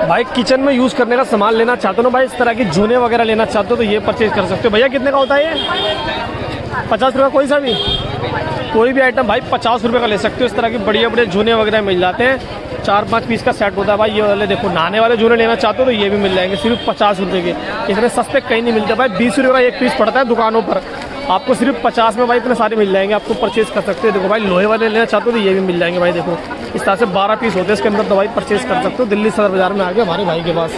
भाई किचन में यूज़ करने का सामान लेना चाहते हो ना भाई, इस तरह की जूने वगैरह लेना चाहते हो तो ये परचेज कर सकते हो। भैया कितने का होता है ये? 50 रुपये कोई सा भी, कोई भी आइटम भाई 50 रुपये का ले सकते हो। इस तरह की बढ़िया बढ़िया जूने वगैरह मिल जाते हैं। 4-5 पीस का सेट होता है भाई। ये वाले देखो नहाने वाले जूने लेना चाहते हो तो ये भी मिल जाएंगे सिर्फ 50 रुपये के। इतने सस्ते कहीं नहीं मिलते भाई। 20 रुपये का एक पीस पड़ता है दुकानों पर, आपको सिर्फ 50 में भाई इतने सारे मिल जाएंगे, आपको परचेज कर सकते हो। देखो भाई लोहे वाले लेना चाहते हो तो ये भी मिल जाएंगे भाई। देखो इस तरह से 12 पीस होते हैं इसके अंदर, दवाई परचेज कर सकते हो। दिल्ली सदर बाजार में आ गए हमारे भाई के पास।